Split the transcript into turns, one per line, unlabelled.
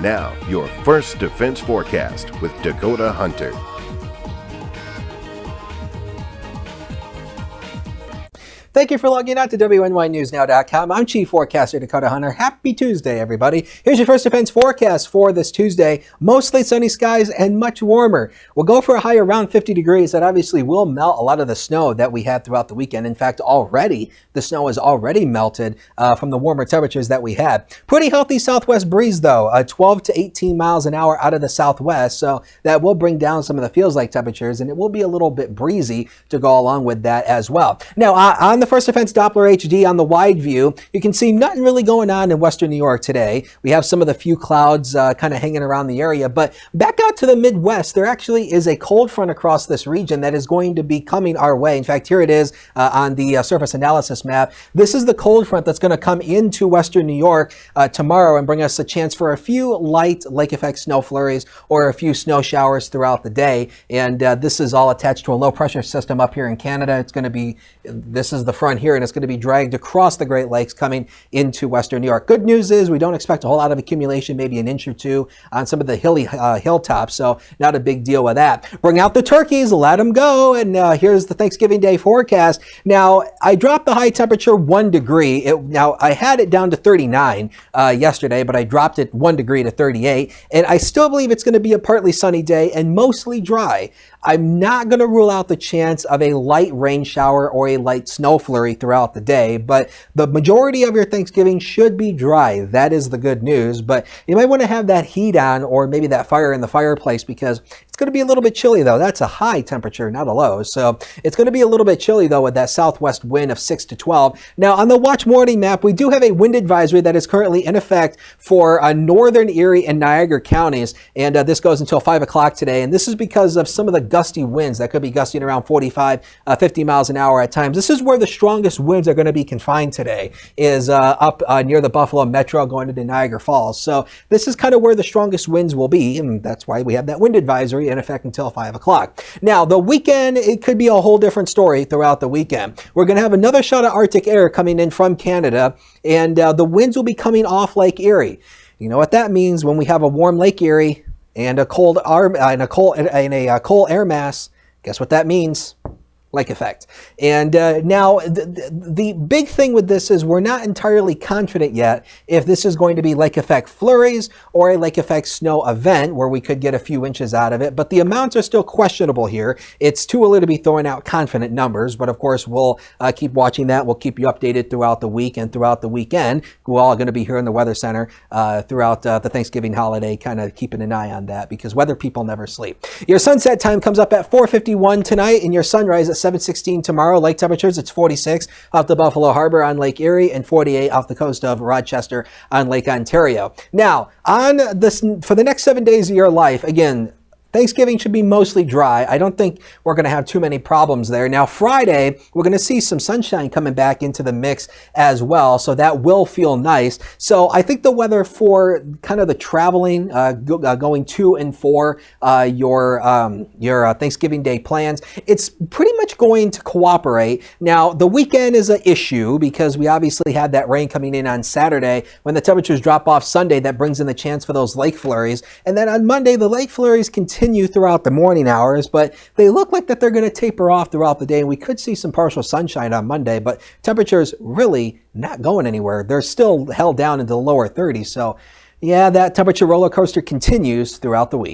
Now, your First Defense Forecast with Dakota Hunter.
Thank you for logging on to WNYNewsNow.com. I'm Chief Forecaster Dakota Hunter. Happy Tuesday, everybody. Here's your First Defense Forecast for this Tuesday. Mostly sunny skies and much warmer. We'll go for a high around 50 degrees. That obviously will melt a lot of the snow that we had throughout the weekend. In fact, already, the snow is already melted from the warmer temperatures that we had. Pretty healthy southwest breeze, though, 12 to 18 miles an hour out of the southwest. So that will bring down some of the feels-like temperatures, and it will be a little bit breezy to go along with that as well. Now, on the First Defense Doppler HD on the wide view, you can see nothing really going on in western New York today. We have some of the few clouds kind of hanging around the area, but back out to the Midwest, there actually is a cold front across this region that is going to be coming our way. In fact, here it is on the surface analysis map. This is the cold front that's going to come into western New York tomorrow and bring us a chance for a few light lake effect snow flurries or a few snow showers throughout the day. And this is all attached to a low pressure system up here in Canada. It's going to be, this is the front here, and it's going to be dragged across the Great Lakes coming into western New York. Good news is we don't expect a whole lot of accumulation, maybe an inch or two on some of the hilly hilltops, so not a big deal with that. Bring out the turkeys, let them go, and here's the Thanksgiving Day forecast. Now, I dropped the high temperature 1 degree. Now, I had it down to 39 yesterday, but I dropped it 1 degree to 38, and I still believe it's going to be a partly sunny day and mostly dry. I'm not going to rule out the chance of a light rain shower or a light snow flurry throughout the day, but the majority of your Thanksgiving should be dry. That is the good news, but you might want to have that heat on or maybe that fire in the fireplace because it's going to be a little bit chilly though. That's a high temperature, not a low. So it's going to be a little bit chilly though with that southwest wind of 6 to 12. Now on the watch morning map, we do have a wind advisory that is currently in effect for northern Erie and Niagara counties. And this goes until 5 o'clock today. And this is because of some of the gusty winds that could be gusting around 45, 50 miles an hour at times. This is where the strongest winds are going to be confined today is up near the Buffalo Metro going into Niagara Falls. So this is kind of where the strongest winds will be. And that's why we have that wind advisory in effect until 5 o'clock. Now, the weekend, it could be a whole different story throughout the weekend. We're going to have another shot of Arctic air coming in from Canada, and the winds will be coming off Lake Erie. You know what that means when we have a warm Lake Erie and a cold air mass. Guess what that means? Lake effect. And now the big thing with this is we're not entirely confident yet if this is going to be lake effect flurries or a lake effect snow event where we could get a few inches out of it, but the amounts are still questionable here. It's too early to be throwing out confident numbers, but of course we'll keep watching that. We'll keep you updated throughout the week and throughout the weekend. We're all going to be here in the Weather Center throughout the Thanksgiving holiday, kind of keeping an eye on that because weather people never sleep. Your sunset time comes up at 4:51 tonight and your sunrise at 7:16 tomorrow. Lake temperatures, it's 46 off the Buffalo Harbor on Lake Erie and 48 off the coast of Rochester on Lake Ontario. Now, on this, for the next 7 days of your life, again, Thanksgiving should be mostly dry. I don't think we're going to have too many problems there. Now, Friday, we're going to see some sunshine coming back into the mix as well, so that will feel nice. So I think the weather for kind of the traveling, going to and for your Thanksgiving Day plans, it's pretty much going to cooperate. Now, the weekend is an issue because we obviously had that rain coming in on Saturday. When the temperatures drop off Sunday, that brings in the chance for those lake flurries. And then on Monday, the lake flurries continue throughout the morning hours, but they look like that they're going to taper off throughout the day, and we could see some partial sunshine on Monday, but temperatures really not going anywhere. They're still held down into the lower 30s, so yeah, that temperature roller coaster continues throughout the week.